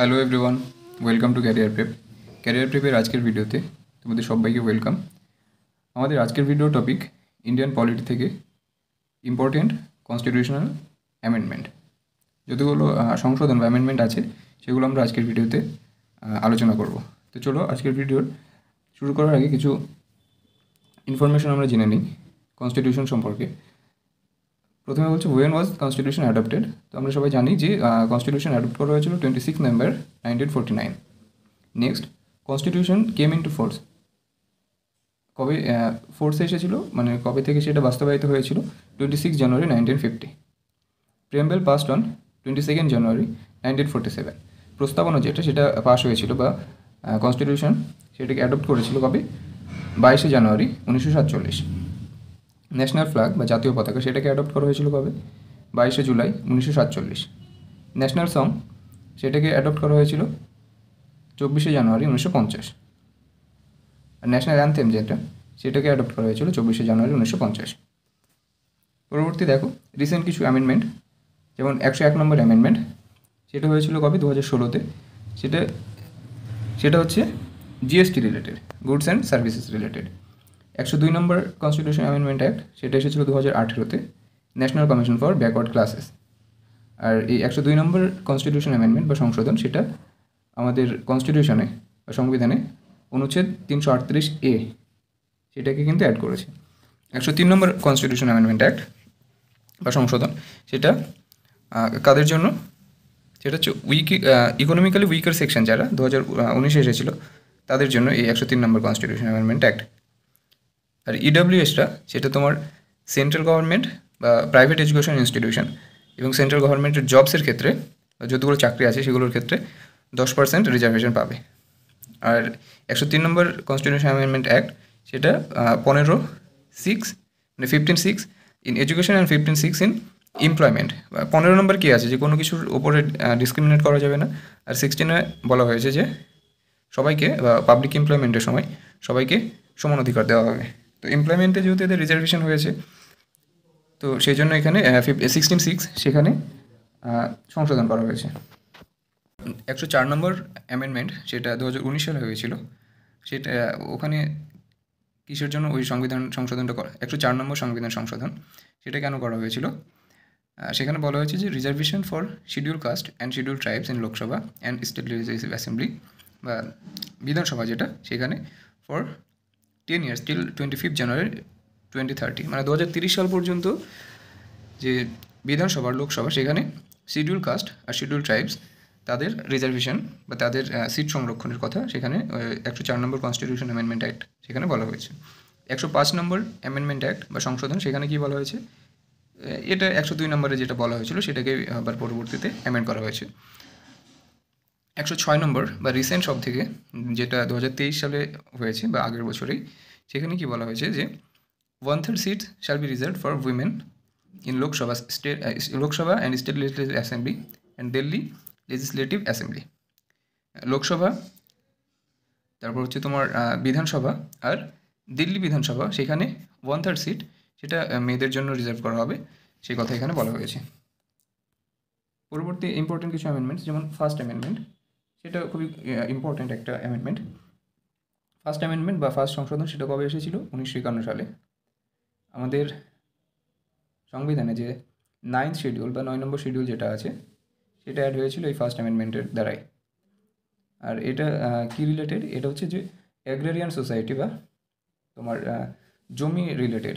Hello everyone, welcome to career প্রেপের আজকের ভিডিওতে তোমাদের সবাইকে ওয়েলকাম। আমাদের আজকের ভিডিও টপিক ইন্ডিয়ান পলিটি থেকে ইম্পর্টেন্ট কনস্টিটিউশনাল অ্যামেন্ডমেন্ট, যতগুলো সংশোধন বা অ্যামেন্ডমেন্ট আছে সেগুলো আমরা আজকের ভিডিওতে আলোচনা করব। তো চলো আজকের ভিডিওর শুরু করার আগে কিছু ইনফরমেশন আমরা জেনে নিই কনস্টিটিউশন সম্পর্কে। প্রথমে বলছে ওয়েন ওয়াজ কনস্টিটিউশন অ্যাডপ্টেড। তো আমরা সবাই জানি যে কনস্টিটিউশন অ্যাডপ্ট করা হয়েছিল 26 November 1949। Next, constitution came into ফোর্স। কবে ফোর্সে এসেছিল, মানে কবে থেকে সেটা বাস্তবায়িত হয়েছিল? 26 জানুয়ারি 1950। প্রিয়াম্বল পাসড অন 22 জানুয়ারি 1947। প্রস্তাবনা যেটা সেটা পাস হয়েছিল বা কনস্টিটিউশন সেটাকে অ্যাডপ্ট করেছিল কবে? 22 জানুয়ারি 1947। ন্যাশনাল ফ্ল্যাগ বা জাতীয় পতাকা সেটাকে অ্যাডপ্ট করা হয়েছিল কবে? 22 জুলাই 1947। ন্যাশনাল সং সেটাকে অ্যাডপ্ট করা হয়েছিল 24 জানুয়ারি 1950। আর ন্যাশনাল অ্যান্থেম যেটা সেটাকে অ্যাডপ্ট করা হয়েছিল 24 জানুয়ারি 1950। পরবর্তী দেখো রিসেন্ট কিছু অ্যামেন্ডমেন্ট, যেমন 101 নম্বর অ্যামেন্ডমেন্ট, সেটা হয়েছিল কবে? 2016-তে। সেটা হচ্ছে GST related, goods and services related. 102 নম্বর কনস্টিটিউশন অ্যামেন্ডমেন্ট অ্যাক্ট, সেটা এসেছিল 2018-তে, national commission for backward classes. আর এই 102 নম্বর কনস্টিটিউশন অ্যামেন্ডমেন্ট বা সংশোধন সেটা আমাদের কনস্টিটিউশনে বা সংবিধানে অনুচ্ছেদ 338A সেটাকে কিন্তু অ্যাড করেছে। 103 নম্বর কনস্টিটিউশন অ্যামেন্ডমেন্ট অ্যাক্ট বা সংশোধন সেটা কাদের জন্য? সেটা হচ্ছে ইকোনমিক্যালি উইকার সেকশন যারা 2019-এ এসেছিল তাদের জন্য এই 103 নম্বর কনস্টিটিউশন অ্যামেন্ডমেন্ট অ্যাক্ট। আর ইডাব্লিউএসটা সেটা তোমার সেন্ট্রাল গভর্নমেন্ট বা প্রাইভেট এডুকেশন ইনস্টিটিউশন এবং সেন্ট্রাল গভর্নমেন্টের জবসের ক্ষেত্রে যতগুলো চাকরি আছে সেগুলোর ক্ষেত্রে 10% রিজার্ভেশন পাবে। আর 103 নম্বর কনস্টিটিউশন অ্যামেন্ডমেন্ট অ্যাক্ট সেটা 15(6) মানে 15(6) in education and 15(6) in employment. 15 নম্বর কী আছে যে কোনো কিছুর ওপরে ডিসক্রিমিনেট করা যাবে না। আর 16-এ বলা হয়েছে যে সবাইকে বা পাবলিক এমপ্লয়মেন্টের সময় সবাইকে সমান অধিকার দেওয়া হবে। তো এমপ্লয়মেন্টে যেহেতু এদের রিজার্ভেশন হয়েছে, তো সেই জন্য এখানে 16(6) সেখানে সংশোধন করা হয়েছে। 104 নম্বর অ্যামেন্ডমেন্ট সেটা 2019 সালে হয়েছিল। সেটা ওখানে কিসের জন্য ওই সংবিধান সংশোধনটা করা? 104 নম্বর সংবিধান সংশোধন সেটা কেন করা হয়েছিল? সেখানে বলা হয়েছে যে reservation for schedule caste and schedule tribes in Lok Sabha and state legislative assembly বা বিধানসভা যেটা, সেখানে ফর 10 years টিল 25 জানুয়ারি 2030, মানে 2030 সাল পর্যন্ত যে বিধানসভা লোকসভা সেখানে শিডিউল কাস্ট আর শিডিউল ট্রাইবস তাদের রিজার্ভেশন বা তাদের সিট সংরক্ষণের কথা সেখানে 104 নম্বর কনস্টিটিউশন অ্যামেন্ডমেন্ট অ্যাক্ট সেখানে বলা হয়েছে। 105 নম্বর অ্যামেন্ডমেন্ট অ্যাক্ট বা সংশোধন সেখানে কি বলা হয়েছে? এটা 102 নম্বরে যেটা বলা হয়েছিল সেটাকে আবার পরবর্তীতে অ্যামেন্ড করা হয়েছে। 106 নম্বর বা রিসেন্ট সব থেকে যেটা 2023 সালে হয়েছে বা আগের বছরেই, সেখানে কি বলা হয়েছে যে 1/3 seat shall be reserved for women in Lok Sabha and state legislative assembly and Delhi legislative assembly. Lok Sabha, তারপর হচ্ছে তোমার বিধানসভা আর দিল্লি বিধানসভা, সেখানে 1/3 সিট সেটা মেয়েদের জন্য রিজার্ভ করা হবে, সেই কথা এখানে বলা হয়েছে। পরবর্তী ইম্পর্টেন্ট কিছু অ্যামেন্ডমেন্টস, যেমন ফার্স্ট অ্যামেন্ডমেন্ট, সেটা খুবই ইম্পর্টেন্ট একটা অ্যামেন্ডমেন্ট। ফার্স্ট অ্যামেন্ডমেন্ট বা ফার্স্ট সংশোধন সেটা কবে এসেছিল? 1951 সালে। আমাদের সংবিধানে যে 9th শিডিউল বা 9 নম্বর শিডিউল যেটা আছে সেটা অ্যাড হয়েছিল এই ফার্স্ট অ্যামেন্ডমেন্টের দ্বারাই। আর এটা কি রিলেটেড? এটা হচ্ছে যে অ্যাগ্রেরিয়ান সোসাইটি বা তোমার জমি রিলেটেড,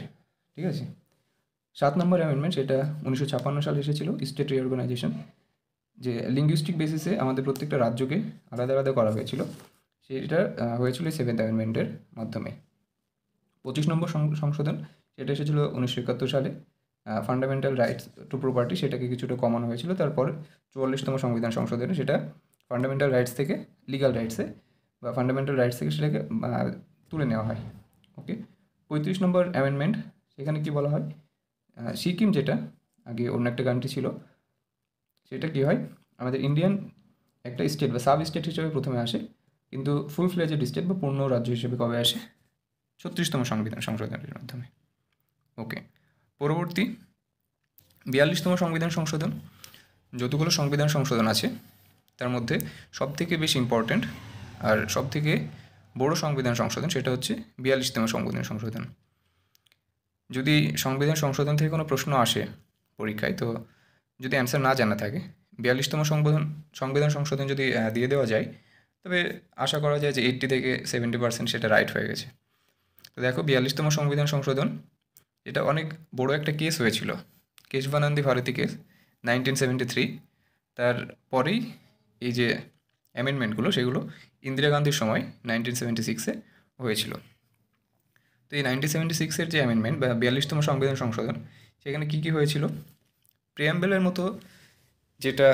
ঠিক আছে। 7 নম্বর অ্যামেন্ডমেন্ট সেটা 1956 সালে এসেছিল, স্টেট রিঅর্গানাইজেশন, যে লিঙ্গুইস্টিক বেসিসে আমাদের প্রত্যেকটা রাজ্যকে আলাদা আলাদা করা হয়েছিল, সেটা হয়েছিল এই 7th অ্যামেন্ডমেন্টের মাধ্যমে। 25 নম্বর সংশোধন সেটা এসেছিল 1971 সালে, ফান্ডামেন্টাল রাইটস টু প্রপার্টি সেটাকে কিছুটা কমানো হয়েছিল। তারপর 44তম সংবিধান সংশোধনে সেটা ফান্ডামেন্টাল রাইটস থেকে লিগাল রাইটসে বা ফান্ডামেন্টাল রাইটস থেকে সেটাকে তুলে নেওয়া হয়। ওকে। 35 নম্বর অ্যামেন্ডমেন্ট, সেখানে কি বলা হয়? সিকিম যেটা আগে অন্য একটা কান্ট্রি ছিল, সেটা কি হয়? আমাদের ইন্ডিয়ান একটা স্টেট বা সাব স্টেট হিসেবে প্রথমে আসে, কিন্তু ফুল ফ্লেজেড স্টেট বা পূর্ণ রাজ্য হিসেবে কবে আসে? 36তম সংবিধান সংশোধনের মাধ্যমে। ওকে। পরবর্তী 42তম সংবিধান সংশোধন। যতগুলো সংবিধান সংশোধন আছে তার মধ্যে সবথেকে বেশি ইম্পর্ট্যান্ট আর সবথেকে বড় সংবিধান সংশোধন সেটা হচ্ছে 42তম সংবিধান সংশোধন। যদি সংবিধান সংশোধন থেকে কোনো প্রশ্ন আসে পরীক্ষায়, তো যদি অ্যান্সার না জানা থাকে, 42তম সংবিধান সংশোধন যদি দিয়ে দেওয়া যায়, তবে আশা করা যায় যে 80 থেকে 70% সেটা রাইট হয়ে গেছে। তো দেখো 42তম সংবিধান সংশোধন, এটা অনেক বড় একটা কেস হয়েছিল, কেশবানন্দী ভারতী কেস 1973। তারপরেই এই যে অ্যামেন্ডমেন্টগুলো সেগুলো ইন্দিরা গান্ধীর সময় 1976-এ হয়েছিল। তো এই 1976-এর যে অ্যামেন্ডমেন্ট বা 42তম সংবিধান সংশোধন, সেখানে কী কী হয়েছিল? প্রিয়াম্বেলের মতো যেটা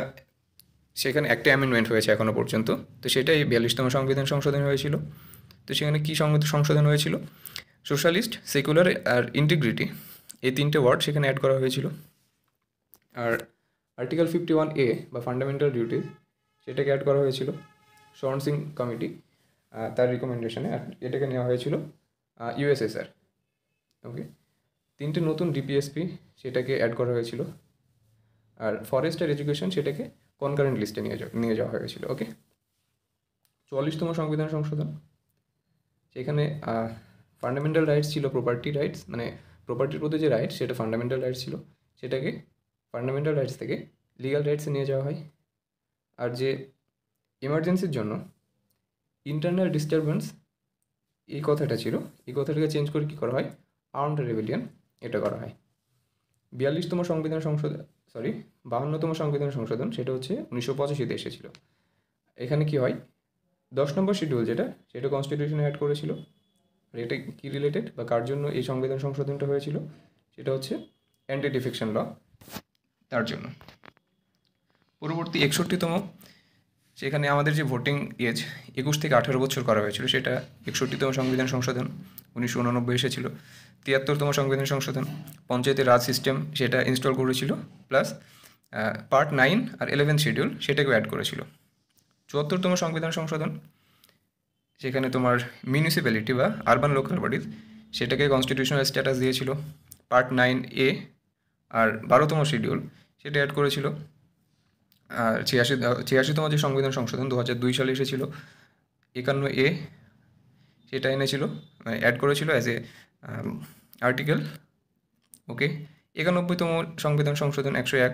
সেখানে একটা অ্যামেন্ডমেন্ট হয়েছে এখনও পর্যন্ত, তো সেটাই 42তম সংবিধান সংশোধন হয়েছিল। তো সেখানে কী সংশোধন হয়েছিল? সোশ্যালিস্ট, সেকুলার আর ইন্টিগ্রিটি, এই তিনটে ওয়ার্ড সেখানে অ্যাড করা হয়েছিল। আর আর্টিকেল 51A বা ফান্ডামেন্টাল ডিউটিস, সেটাকে অ্যাড করা হয়েছিল শরণ সিং কমিটি তার রিকমেন্ডেশনে, এটাকে নেওয়া হয়েছিল ইউএসএসআর। ওকে, তিনটে নতুন ডিপিএসপি সেটাকে অ্যাড করা হয়েছিল। আর ফরেস্ট আর এডুকেশন সেটাকে কনকারেন্ট লিস্টে নিয়ে যাওয়া হয়েছিল। ওকে, 44তম সংবিধান সংশোধন, সেখানে ফান্ডামেন্টাল রাইটস ছিল প্রপার্টি রাইটস, মানে প্রপার্টির প্রতি যে রাইটস সেটা ফান্ডামেন্টাল রাইটস ছিল, সেটাকে ফান্ডামেন্টাল রাইটস থেকে লিগ্যাল রাইটসে নিয়ে যাওয়া হয়। আর যে এমার্জেন্সির জন্য ইন্টারনাল ডিস্টারবেন্স এই কথাটা ছিল, এই কথাটাকে চেঞ্জ করে কী করা হয়? আর্মড রেবেলিয়ন এটা করা হয়। 42তম সংবিধান সংশোধন, 52তম সংবিধান সংশোধন, সেটা হচ্ছে 1985-তে এসেছিল। এখানে কি হয়? 10 নম্বর শিডিউল সেটা কনস্টিটিউশনে অ্যাড করেছিল। আর এটা কি রিলেটেড বা কার জন্য এই সংবিধান সংশোধনটা হয়েছিল? সেটা হচ্ছে অ্যান্টি ডিফেকশন ল, তার জন্য। পরবর্তী 61তম, সেখানে আমাদের যে ভোটিং এজ 21 থেকে 18 বছর করা হয়েছিল, সেটা 61তম সংবিধান সংশোধন 1989 এসেছিল। 73তম সংবিধান সংশোধন, পঞ্চায়েতের রাজ সিস্টেম সেটা ইনস্টল করেছিল, প্লাস পার্ট 9 আর 11 শিডিউল সেটাকেও অ্যাড করেছিল। 74তম সংবিধান সংশোধন, সেখানে তোমার মিউনিসিপ্যালিটি বা আরবান লোকাল বডিজ সেটাকে কনস্টিটিউশনাল স্ট্যাটাস দিয়েছিল। পার্ট 9A আর 12তম শিডিউল সেটা অ্যাড করেছিল। আর 86তম যে সংবিধান সংশোধন 2002 সালে এসেছিল, 51A সেটা এনেছিল, অ্যাড করেছিল অ্যাজ এ আর্টিকেল। ওকে, 91তম সংবিধান সংশোধন 101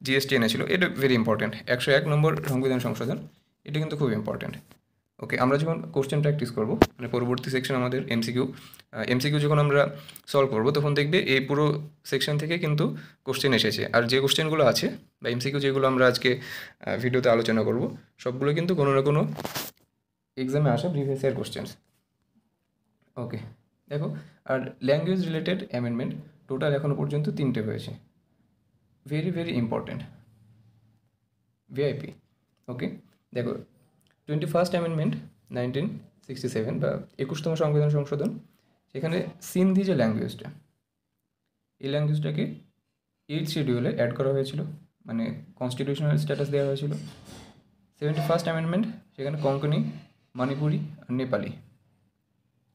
জিএসটি এনেছিল, এটা ভেরি ইম্পর্ট্যান্ট। 101 নম্বর সংবিধান সংশোধন, এটা কিন্তু খুব ইম্পর্ট্যান্ট। ওকে, আমরা যখন কোশ্চেন প্র্যাকটিস করবো, মানে পরবর্তী সেকশন আমাদের এমসিকিউ যখন আমরা সলভ করবো, তখন দেখবে এই পুরো সেকশন থেকে কিন্তু কোশ্চেন এসেছে। আর যে কোশ্চেনগুলো আছে বা এমসিকিউ যেগুলো আমরা আজকে ভিডিওতে আলোচনা করব, সবগুলো কিন্তু কোনো না কোনো এক্সামে আসা প্রিভিয়াস ইয়ার কোশ্চেন্স। ওকে, দেখো, আর ল্যাঙ্গুয়েজ রিলেটেড অ্যামেন্ডমেন্ট টোটাল এখনও পর্যন্ত 3টে হয়েছে, very very important, VIP. Okay, দেখো, 21st অ্যামেন্ডমেন্ট 1967 বা 21তম সংবিধান সংশোধন, সেখানে সিন্ধি যে ল্যাঙ্গুয়েজটা, এই ল্যাঙ্গুয়েজটাকে 8th শিডিউলে অ্যাড করা হয়েছিল, মানে কনস্টিটিউশনাল স্ট্যাটাস দেওয়া হয়েছিল। 71st অ্যামেন্ডমেন্ট, সেখানে কোঙ্কনি, মণিপুরি আর নেপালি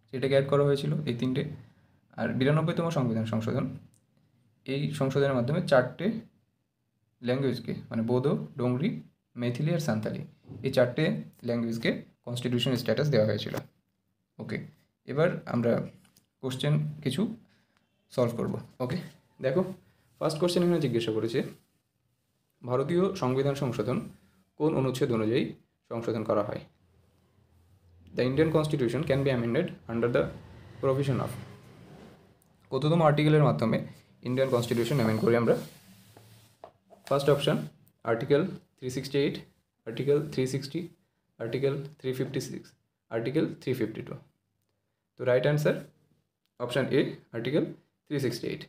সেটাকে অ্যাড করা হয়েছিল, এই 3টে। আর 92তম সংবিধান সংশোধন, এই সংশোধনের মাধ্যমে 4টে ল্যাঙ্গুয়েজকে, মানে বোডো, ডোংরি, মেথিলি আর সান্তালি, এই 4টে ল্যাঙ্গুয়েজকে কনস্টিটিউশনাল স্ট্যাটাস দেওয়া হয়েছিল। ওকে, এবার আমরা কোশ্চেন কিছু সলভ করব। ওকে, দেখো, ফার্স্ট কোশ্চেন এখানে জিজ্ঞাসা করেছে, ভারতীয় সংবিধান সংশোধন কোন অনুচ্ছেদ অনুযায়ী সংশোধন করা হয়? The Indian constitution can be amended under the provision of, কততম আর্টিকেলের মাধ্যমে ইন্ডিয়ান কনস্টিটিউশন অ্যামেন্ড করি আমরা? First option article 368, article 360, article 356, article 352। তো রাইট অ্যান্সার অপশান এ, আর্টিকেল 368।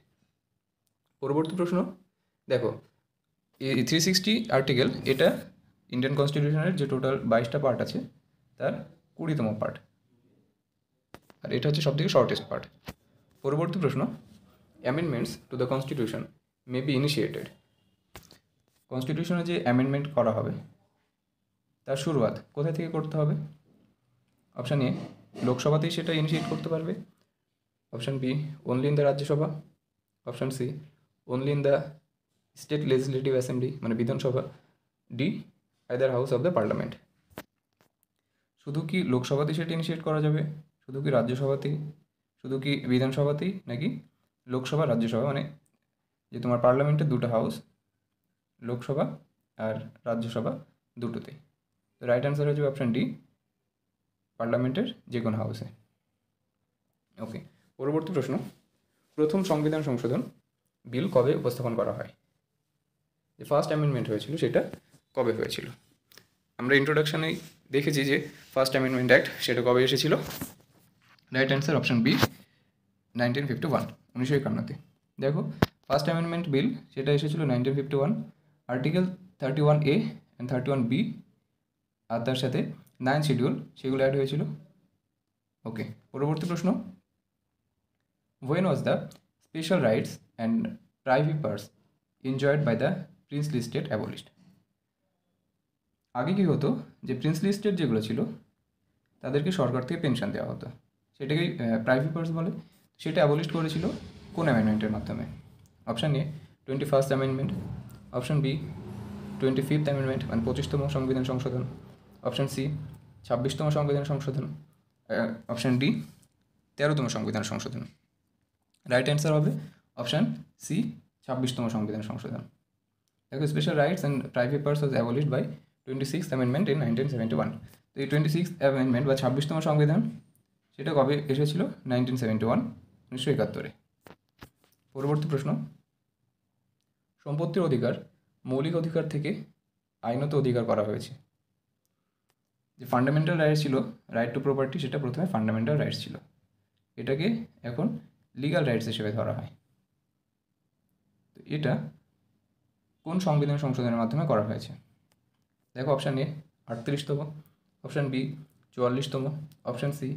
পরবর্তী প্রশ্ন, দেখো, এই 360 আর্টিকেল, এটা ইন্ডিয়ান কনস্টিটিউশনের যে টোটাল 22টা পার্ট আছে তার 20তম পার্ট, আর এটা হচ্ছে সবথেকে শর্টেস্ট পার্ট। পরবর্তী প্রশ্ন, amendments to the constitution may be initiated, কনস্টিটিউশনে যে অ্যামেন্ডমেন্ট করা হবে তার শুরুয়াত কোথা থেকে করতে হবে? অপশান এ, লোকসভাতেই সেটা ইনিশিয়েট করতে পারবে। Option B, only in the Rajya Sabha. Option C, only in the state legislative assembly, মানে Vidhan Sabha. D, either house of the parliament. শুধু কি লোকসভাতেই সেটা ইনিশিয়েট করা যাবে, শুধু কি রাজ্যসভাতেই, শুধু কি বিধানসভাতেই, নাকি লোকসভা রাজ্যসভা, মানে যে তোমার পার্লামেন্টের দুটো হাউস, লোকসভা আর রাজ্যসভা দুটোতেই। তো রাইট অ্যান্সার হচ্ছে অপশান ডি, পার্লামেন্টের যে কোনো হাউসে। ওকে, পরবর্তী প্রশ্ন, প্রথম সংবিধান সংশোধন বিল কবে উপস্থাপন করা হয়? যে ফার্স্ট অ্যামেন্ডমেন্ট হয়েছিল সেটা কবে হয়েছিল? আমরা ইন্ট্রোডাকশানেই দেখেছি যে ফার্স্ট অ্যামেন্ডমেন্ট অ্যাক্ট সেটা কবে এসেছিল। রাইট অ্যান্সার অপশান বি, 1951, 1951-তে। দেখো, ফার্স্ট অ্যামেন্ডমেন্ট বিল সেটা এসেছিল 1951, আর্টিকেল 31A অ্যান্ড 31B, আর তার সাথে 9 শিডিউল সেগুলো অ্যাড হয়েছিল। ওকে, পরবর্তী প্রশ্ন, when was the special rights and privileges enjoyed by the princely state abolished? আগে কী হতো, যে প্রিন্সলি স্টেট যেগুলো ছিল তাদেরকে সরকার থেকে পেনশন দেওয়া হতো, সেটাকেই প্রাইভিলেজ বলে। সেটা অ্যাবলিশ করেছিল কোন অ্যামেন্ডমেন্টের মাধ্যমে? Option A 21st amendment, option B 25th amendment মানে 25তম সংবিধান সংশোধন, অপশান সি 26তম সংবিধান সংশোধন, অপশান ডি 13তম সংবিধান সংশোধন। রাইট অ্যান্সার হবে অপশান সি, 26তম সংবিধান সংশোধন। দেখো, special rights and privilege was abolished by 26th amendment in 1971। তো এই 26th অ্যামেন্ডমেন্ট বা 26তম সংবিধান সেটা কবে এসেছিল? 1971, 1971-এ। পরবর্তী প্রশ্ন, সম্পত্তির অধিকার মৌলিক অধিকার থেকে আইনত অধিকার করা হয়েছে। যে ফান্ডামেন্টাল রাইটস ছিল, রাইট টু প্রপার্টি, সেটা প্রথমে ফান্ডামেন্টাল রাইটস ছিল, এটাকে এখন লিগ্যাল রাইটস হিসেবে ধরা হয়। তো এটা কোন সংবিধান সংশোধনের মাধ্যমে করা হয়েছে? দেখো, অপশান এ 38তম, অপশান বি 44তম, অপশান সি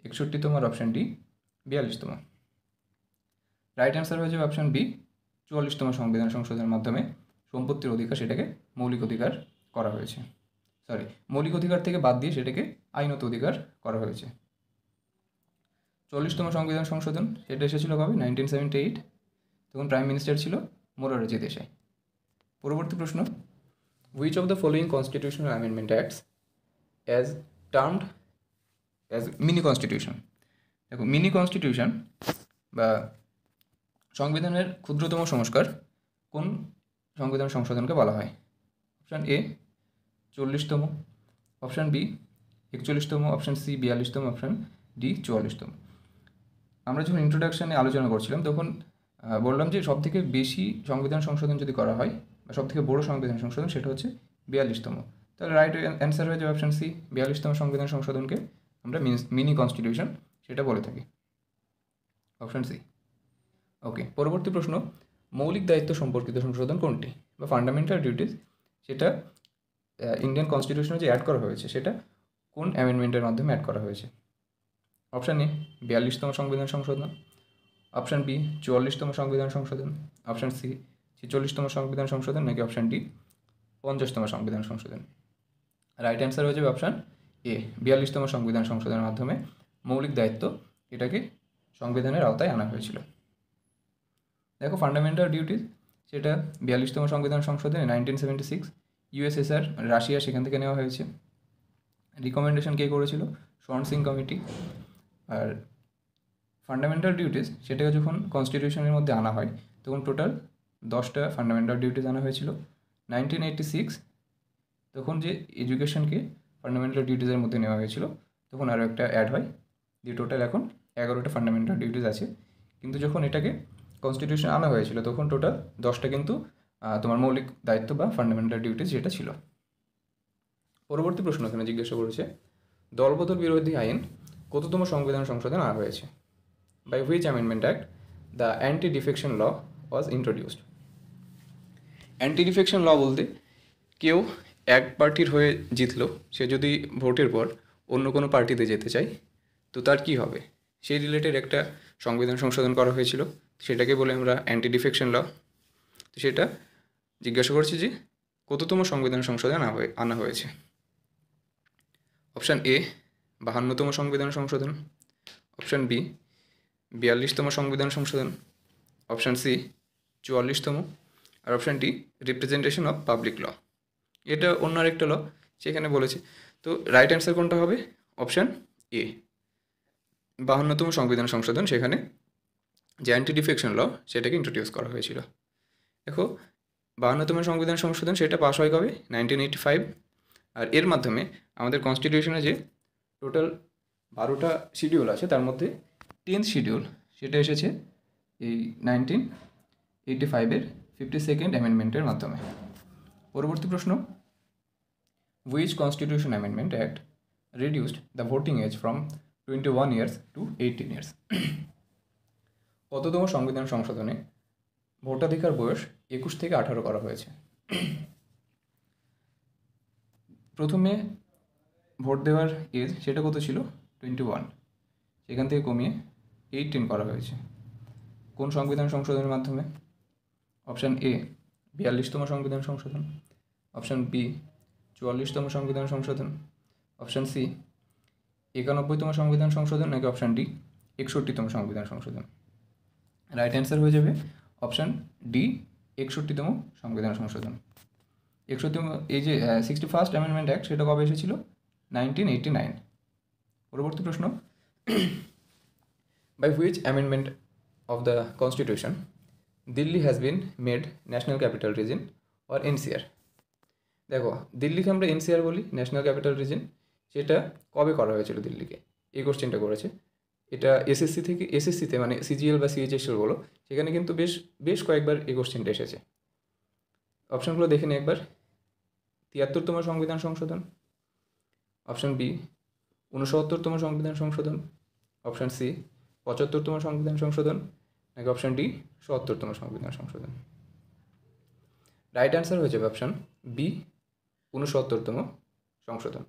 61তম, আর অপশান ডি 42তম। রাইট অ্যান্সার হয়ে যাবে অপশান বি, 44তম সংবিধান সংশোধনের মাধ্যমে সম্পত্তির অধিকার সেটাকে মৌলিক অধিকার করা হয়েছে। মৌলিক অধিকার থেকে বাদ দিয়ে সেটাকে আইনত অধিকার করা হয়েছে। 40তম সংবিধান সংশোধন সেটা এসেছিল কবে? 1978, তখন প্রাইম মিনিস্টার ছিল মোরারজি দেশাই। পরবর্তী প্রশ্ন, which of the following constitutional amendment acts as termed as mini constitution? দেখো, মিনি কনস্টিটিউশন বা সংবিধানের ক্ষুদ্রতম সংস্কার কোন সংবিধান সংশোধনকে বলা হয়? অপশান এ 40তম, অপশান বি 41তম, অপশান সি 42তম, অপশান ডি 44তম। আমরা যখন ইন্ট্রোডাকশানে আলোচনা করছিলাম তখন বললাম যে সবথেকে বেশি সংবিধান সংশোধন যদি করা হয় বা সবথেকে বড় সংবিধান সংশোধন সেটা হচ্ছে 42তম। তাহলে রাইট অ্যান্সার হয়ে যাবে অপশান সি, 42তম সংবিধান সংশোধনকে আমরা মিনি কনস্টিটিউশন সেটা বলে থাকি, অপশান সি। ওকে, পরবর্তী প্রশ্ন, মৌলিক দায়িত্ব সম্পর্কিত সংশোধন কোনটি বা ফান্ডামেন্টাল ডিউটিস সেটা ইন্ডিয়ান কনস্টিটিউশনে যে অ্যাড করা হয়েছে সেটা কোন অ্যামেন্ডমেন্টের মাধ্যমে অ্যাড করা হয়েছে? অপশান এ 42তম সংবিধান সংশোধন, অপশান বি 44তম সংবিধান সংশোধন, অপশান সি 46তম সংবিধান সংশোধন, নাকি অপশান ডি 50তম সংবিধান সংশোধন? রাইট অ্যান্সার হয়ে যাবে অপশান এ, 42তম সংবিধান সংশোধনের মাধ্যমে মৌলিক দায়িত্ব এটাকে সংবিধানের আওতায় আনা হয়েছিল। দেখো, ফান্ডামেন্টাল ডিউটিস সেটা 42তম সংবিধান সংশোধনে 1976 ইউএসএসআর রাশিয়া সেখান থেকে নেওয়া হয়েছে। রিকমেন্ডেশন কে করেছিল? শন সিং কমিটি। আর ফান্ডামেন্টাল ডিউটিস সেটাকে যখন কনস্টিটিউশনের মধ্যে আনা হয় তখন টোটাল 10টা ফান্ডামেন্টাল ডিউটিস আনা হয়েছিল। 1986 তখন যে এডুকেশনকে ফান্ডামেন্টাল ডিউটিসের মধ্যে নেওয়া হয়েছিল তখন আরও একটা অ্যাড হয়, দিয়ে টোটাল এখন 11টা ফান্ডামেন্টাল ডিউটিস আছে। কিন্তু যখন এটাকে কনস্টিটিউশন আনা হয়েছিল তখন টোটাল 10টা কিন্তু তোমার মৌলিক দায়িত্ব বা ফান্ডামেন্টাল ডিউটিস যেটা ছিল। পরবর্তী প্রশ্ন এখানে জিজ্ঞাসা করেছে, দলবদল বিরোধী আইন কততম সংবিধান সংশোধন আনা হয়েছে? By which amendment act the anti defection law was introduced? Anti defection law বলতে কেউ এক পার্টির হয়ে জিতলো, সে যদি ভোটের পর অন্য কোনো পার্টিতে যেতে চায় তো তার কী হবে, সেই রিলেটেড একটা সংবিধান সংশোধন করা হয়েছিল, সেটাকে বলে আমরা অ্যান্টি ডিফেকশন ল। তো সেটা জিজ্ঞাসা করছি যে কততম সংবিধান সংশোধন আনা হয়েছে? অপশান এ 52তম সংবিধান সংশোধন, অপশান বি 42তম সংবিধান সংশোধন, অপশান সি 44তম, আর option D representation of public law. এটা অন্য আরেকটা ল সেখানে বলেছে। তো রাইট অ্যান্সার কোনটা হবে? অপশান এ, 52তম সংবিধান সংশোধন, সেখানে যে অ্যান্টি ডিফেকশন ল সেটাকে ইন্ট্রোডিউস করা হয়েছিল। দেখো 52তম সংবিধান সংশোধন সেটা পাস হয় কবে? 1985। আর এর মাধ্যমে আমাদের কনস্টিটিউশনে যে টোটাল 12টা শিডিউল আছে তার মধ্যে 10th শিডিউল সেটা এসেছে এই 1985-এর 52nd অ্যামেন্ডমেন্টের মাধ্যমে। পরবর্তী প্রশ্ন, which constitution amendment act reduced the voting age from 21 years to 18 years? কততম সংবিধান সংশোধনে ভোটাধিকার বয়স 21 থেকে 18 করা হয়েছে? প্রথমে ভোট দেওয়ার এজ সেটা কত ছিল? 21, সেখান থেকে কমিয়ে 18 করা হয়েছে। কোন সংবিধান সংশোধনের মাধ্যমে? অপশান এ 42তম সংবিধান সংশোধন, অপশান বি 44তম সংবিধান সংশোধন, অপশান সি 91তম সংবিধান সংশোধন, নাকি অপশান ডি 61তম সংবিধান সংশোধন? রাইট অ্যান্সার হয়ে যাবে অপশান ডি 61তম সংবিধান সংশোধন। 61তম এই যে 61st অ্যামেন্ডমেন্ট অ্যাক্ট সেটা কবে এসেছিল? 1989। পরবর্তী প্রশ্ন, by which amendment of the constitution Delhi has been made national capital region or NCR? দেখো দিল্লিকে আমরা এনসিআর বলি, ন্যাশনাল ক্যাপিটাল রিজন, সেটা কবে করা হয়েছিল দিল্লিকে? এই কোশ্চেনটা করেছে। এটা এসএসসিতে মানে সিজিএল বা সিএইচএসএল বলো, সেখানে কিন্তু বেশ কয়েকবার এই কোশ্চেনটা এসেছে। অপশানগুলো দেখে নিই একবার। 73তম সংবিধান সংশোধন, অপশান বি 69তম সংবিধান সংশোধন, অপশান সি 75তম সংবিধান সংশোধন, নাকি অপশান ডি 77তম সংবিধান সংশোধন? রাইট অ্যান্সার হয়ে যাবে অপশান বি 69তম সংশোধন।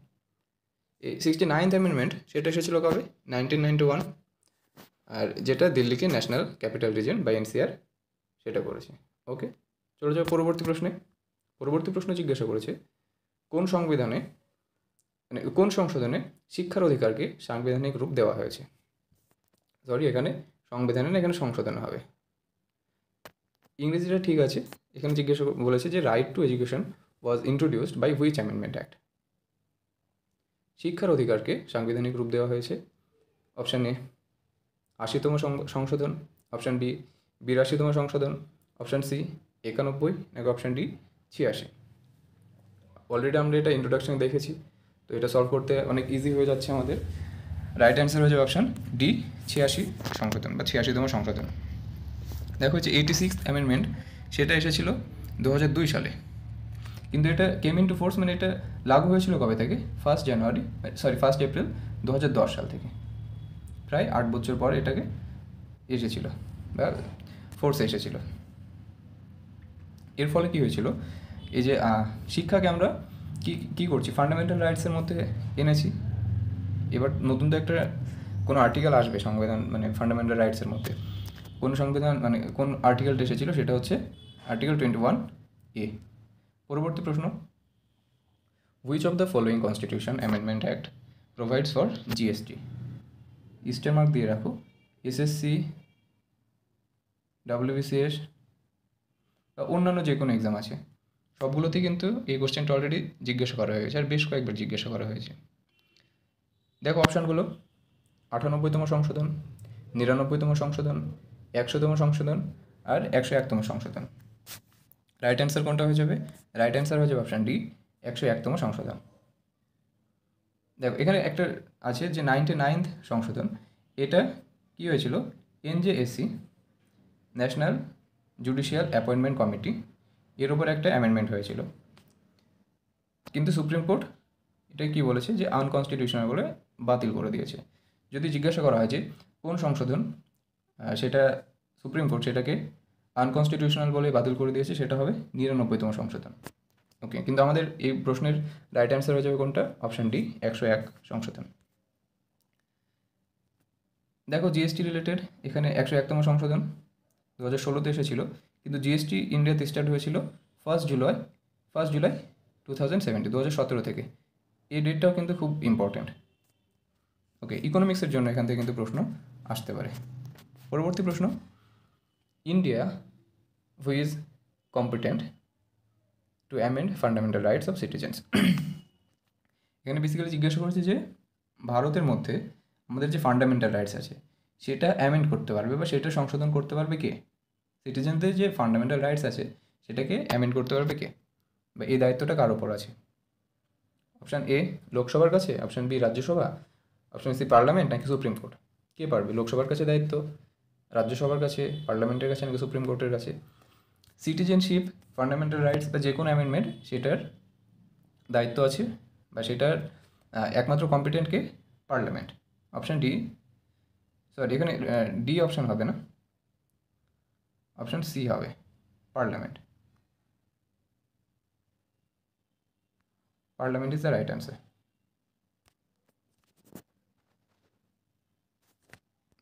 এই 69th অ্যামেন্ডমেন্ট সেটা এসেছিল কবে? 1991। আর যেটা দিল্লিকে ন্যাশনাল ক্যাপিটাল রিজন বা এনসিআর সেটা করেছে। ওকে, চলে যাও পরবর্তী প্রশ্নে। পরবর্তী প্রশ্ন জিজ্ঞাসা করেছে কোন সংশোধনে শিক্ষার অধিকারকে সাংবিধানিক রূপ দেওয়া হয়েছে? সরি, এখানে সংবিধানে না, এখানে সংশোধনে হবে। ইংরেজিটা ঠিক আছে, এখানে জিজ্ঞাসা বলেছে যে right to education was introduced by which amendment act? শিক্ষার অধিকারকে সাংবিধানিক রূপ দেওয়া হয়েছে অপশান এ 80তম সংশোধন, অপশান বি 82তম সংশোধন, অপশান সি 91, নাকি অপশান ডি 86? অলরেডি আমরা এটা ইন্ট্রোডাকশন দেখেছি, তো এটা সলভ করতে অনেক ইজি হয়ে যাচ্ছে আমাদের। রাইট অ্যান্সার হয়ে যাবে অপশান ডি 86 সংশোধন বা 86তম সংশোধন। দেখো হচ্ছে 86th অ্যামেন্ডমেন্ট সেটা এসেছিল 2002 সালে, কিন্তু এটা কেম ইন টু ফোর্স মানে এটা লাগু হয়েছিল কবে থেকে? 1 এপ্রিল 2010 সাল থেকে। প্রায় 8 বছর পর এটাকে এসেছিল বা ফোর্সে এসেছিল। এর ফলে কী হয়েছিল, এই যে শিক্ষাকে আমরা কী করছি, ফান্ডামেন্টাল রাইটসের মধ্যে এনেছি। এবার নতুন তো একটা কোনো আর্টিকেল আসবে সংবিধান মানে ফান্ডামেন্টাল রাইটসের মধ্যে, কোন আর্টিকেলটা এসেছিল সেটা হচ্ছে আর্টিকেল 21A। পরবর্তী প্রশ্ন, which of the following constitution amendment act provides for GST? Star mark দিয়ে রাখো। এসএসসি, ডাব্লিউবিসিএস বা অন্যান্য যে কোনো এক্সাম আছে সবগুলোতেই কিন্তু এই কোশ্চেনটা অলরেডি জিজ্ঞাসা করা হয়েছে, আর বেশ কয়েকবার জিজ্ঞাসা করা হয়েছে। দেখো অপশানগুলো, 98তম সংশোধন, 99তম সংশোধন, 100তম সংশোধন আর 101তম সংশোধন। রাইট অ্যান্সার কোনটা হয়ে যাবে? রাইট অ্যান্সার হয়ে যাবে অপশান ডি 101তম সংশোধন। দেখো এখানে একটা আছে যে 99th সংশোধন, এটা কী হয়েছিল? এনজেএসি ন্যাশনাল জুডিশিয়াল অ্যাপয়েন্টমেন্ট কমিটি এর ওপর একটা অ্যামেন্ডমেন্ট হয়েছিল, কিন্তু সুপ্রিম কোর্ট এটা কী বলেছে যে আনকনস্টিটিউশনাল বলে বাতিল করে দিয়েছে। যদি জিজ্ঞাসা করা হয় যে কোন সংশোধন, সেটা সুপ্রিম কোর্ট সেটাকে আনকনস্টিটিউশনাল বলে বাতিল করে দিয়েছে, সেটা হবে 99তম সংশোধন। ওকে, কিন্তু আমাদের এই প্রশ্নের রাইট অ্যান্সার হয়ে যাবে কোনটা? অপশান ডি 101 সংশোধন। দেখো জিএসটি রিলেটেড এখানে 101তম সংশোধন 2016-তে এসেছিল, কিন্তু জিএসটি ইন্ডিয়াতে স্টার্ট হয়েছিল 1 জুলাই 2017 থেকে। এই ডেটটাও কিন্তু খুব ইম্পর্ট্যান্ট। ওকে, ইকোনমিক্সের জন্য এখান থেকে কিন্তু প্রশ্ন আসতে পারে। পরবর্তী প্রশ্ন, India who is competent to amend fundamental rights of citizens. এখানে বেসিক্যালি জিজ্ঞাসা করেছে যে ভারতের মধ্যে আমাদের যে ফান্ডামেন্টাল রাইটস আছে সেটা অ্যামেন্ড করতে পারবে বা সেটা সংশোধন করতে পারবে কে? সিটিজেনদের যে ফান্ডামেন্টাল রাইটস আছে সেটাকে অ্যামেন্ড করতে পারবে কে, বা এই দায়িত্বটা কার ওপর আছে? অপশান এ লোকসভার কাছে, option B Rajya Sabha, option C parliament, নাকি সুপ্রিম কোর্ট? কে পারবে? লোকসভার কাছে দায়িত্ব, রাজ্যসভার কাছে, পার্লামেন্টের কাছে, নাকি সুপ্রিম কোর্টের কাছে? সিটিজেনশিপ, ফান্ডামেন্টাল রাইটস বা যে কোনো অ্যামেন্ডমেন্ট সেটার দায়িত্ব আছে বা সেটার একমাত্র কম্পিটেন্টকে পার্লামেন্ট। অপশান ডি, সরি এখানে ডি অপশান হবে না, অপশান সি হবে parliament. Parliament is the right answer.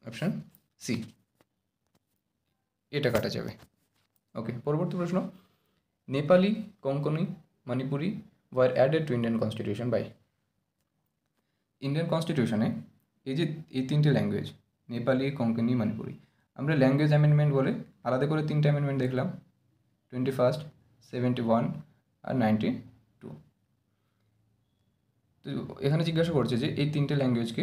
Option C, এটা কাটা যাবে। ওকে, পরবর্তী প্রশ্ন, Nepali, Konkani, Manipuri were added to Indian constitution by? Indian কনস্টিটিউশনে এই তিনটে ল্যাঙ্গুয়েজ, নেপালি, কোঙ্কনি, মণিপুরি, আমরা ল্যাঙ্গুয়েজ অ্যামেন্ডমেন্ট বলে আলাদা করে তিনটে অ্যামেন্ডমেন্ট দেখলাম, 21, 71 আর 92। তো এখানে জিজ্ঞাসা করছে যে এই তিনটে ল্যাঙ্গুয়েজকে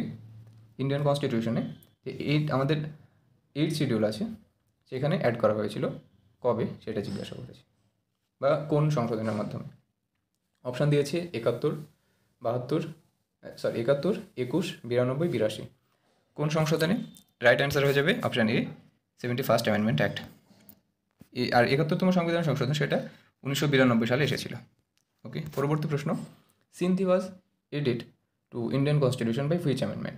ইন্ডিয়ান কনস্টিটিউশনে যে আমাদের 8 শিডিউল আছে সেখানে অ্যাড করা হয়েছিল কবে সেটা জিজ্ঞাসা করেছে, বা কোন সংশোধনের মাধ্যমে। অপশান দিয়েছে 71, 72, 71, 21, 92, 82। কোন সংশোধনে? রাইট অ্যান্সার হয়ে যাবে option A, 71st amendment act. আর 71তম সংবিধান সংশোধন সেটা 1992 সালে এসেছিল। ওকে, পরবর্তী প্রশ্ন, Sindhi was added to Indian constitution by which amendment?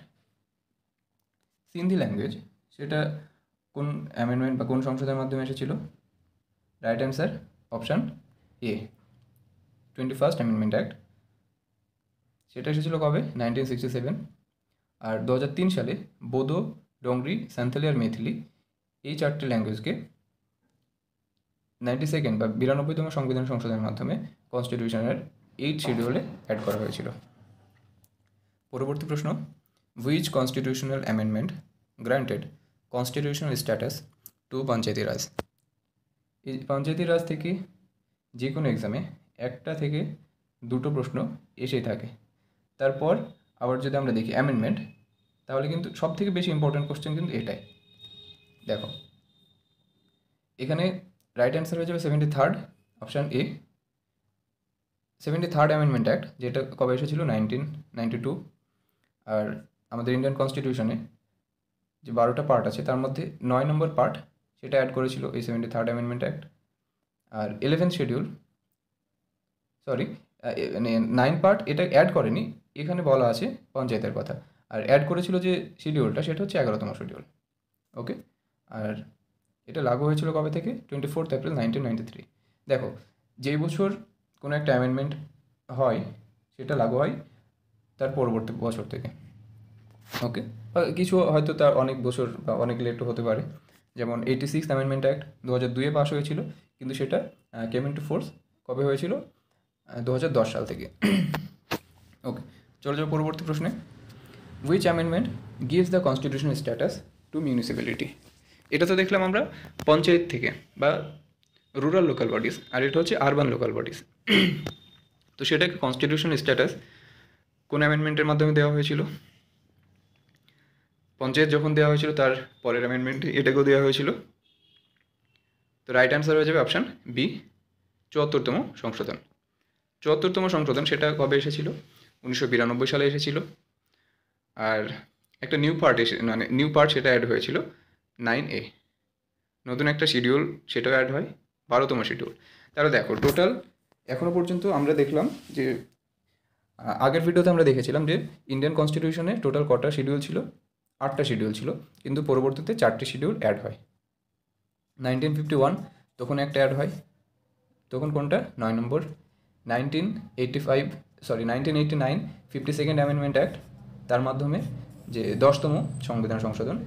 Sindhi language সেটা কোন অ্যামেন্ডমেন্ট বা কোন সংশোধনের মাধ্যমে এসেছিল? Right answer option A, 21st amendment act. সেটা এসেছিল কবে? 1967। আর 2003 সালে বোদো, ডোংরি, সান্থালি আর মেথিলি এই চারটে ল্যাঙ্গুয়েজকে 92nd বা 92তম সংবিধান সংশোধনের মাধ্যমে কনস্টিটিউশনের 8 শিডিউলে অ্যাড করা হয়েছিল। পরবর্তী প্রশ্ন, which constitutional amendment granted constitutional status to panchayati raj? এই পঞ্চায়েতি রাজ থেকে যে কোনো এক্সামে একটা থেকে দুটো প্রশ্ন এসেই থাকে। তারপর আবার যদি আমরা দেখি অ্যামেন্ডমেন্ট, তাহলে কিন্তু সব থেকে বেশি ইম্পর্টেন্ট কোশ্চেন কিন্তু এটাই। দেখো এখানে রাইট অ্যান্সার হয়ে যাবে 73rd, option A, 73rd amendment act, যেটা কবে এসেছিল? 1992। আর আমাদের ইন্ডিয়ান কনস্টিটিউশনে যে 12টা পার্ট আছে তার মধ্যে 9 নম্বর পার্ট সেটা অ্যাড করেছিল এই 73rd অ্যামেন্ডমেন্ট অ্যাক্ট। আর 11th শিডিউল, সরি 9 পার্ট এটা অ্যাড করেনি, এখানে বলা আছে পঞ্চায়েতের কথা। আর অ্যাড করেছিল যে শিডিউলটা সেটা হচ্ছে 11তম শিডিউল। ওকে, আর এটা লাগু হয়েছিল কবে থেকে? 24th April 1993। দেখো যেই বছর কোনো একটা অ্যামেন্ডমেন্ট হয় সেটা লাগু হয় তার পরবর্তী বছর থেকে। ওকে, কিছু হয়তো তার অনেক বছর বা অনেক লেটও হতে পারে, যেমন 86th অ্যামেন্ডমেন্ট অ্যাক্ট 2002-এ পাস হয়েছিল, কিন্তু সেটা কেম ইন্টু ফোর্স কবে হয়েছিল? 2010 সাল থেকে। ওকে, চলে যাও পরবর্তী প্রশ্নে, which amendment gives the constitutional status two municipality? এটা তো দেখলাম আমরা পঞ্চায়েত থেকে বা রুরাল লোকাল বডিজ, আর এটা হচ্ছে আরবান লোকাল বডিজ। তো সেটাকে কনস্টিটিউশনাল স্ট্যাটাস কোন অ্যামেন্ডমেন্টের মাধ্যমে দেওয়া হয়েছিল? পঞ্চায়েত যখন দেওয়া হয়েছিল তার পরের অ্যামেন্ডমেন্টে এটাকেও দেওয়া হয়েছিল। তো রাইট অ্যান্সার হয়ে যাবে অপশান বি, 74তম সংশোধন। 74তম সংশোধন সেটা কবে এসেছিল? 1992 সালে এসেছিল। আর একটা নিউ পার্ট সেটা অ্যাড হয়েছিল 9A, নতুন একটা শিডিউল সেটাও অ্যাড হয়, 12তম শিডিউল। তাহলে দেখো টোটাল এখনও পর্যন্ত আমরা দেখলাম যে আগের ভিডিওতে আমরা দেখেছিলাম যে ইন্ডিয়ান কনস্টিটিউশনে টোটাল কটা শিডিউল ছিল? 8টা শিডিউল ছিল, কিন্তু পরবর্তীতে 4টে শিডিউল অ্যাড হয়। 1951 তখন একটা অ্যাড হয়, তখন কোনটা? 9 নম্বর। 1989 52nd অ্যামেন্ডমেন্ট অ্যাক্ট, তার মাধ্যমে যে 10তম সংবিধান সংশোধন,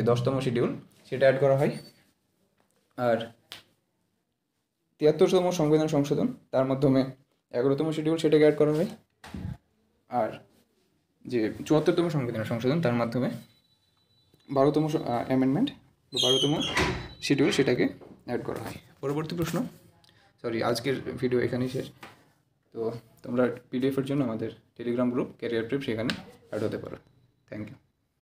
10তম শিডিউল সেটা অ্যাড করা হয়। আর 73তম সংবিধান সংশোধন, তার মাধ্যমে 11তম শিডিউল সেটাকে অ্যাড করা হয়। আর যে 74তম সংবিধান সংশোধন, তার মাধ্যমে 12তম অ্যামেন্ডমেন্ট বা 12তম শিডিউল সেটাকে অ্যাড করা হয়। পরবর্তী প্রশ্ন, সরি, আজকের ভিডিও এখানেই শেষ। তো তোমরা পিডিএফের জন্য আমাদের টেলিগ্রাম গ্রুপ ক্যারিয়ার প্রেপ, সেখানে অ্যাড হতে পারো। Thank you.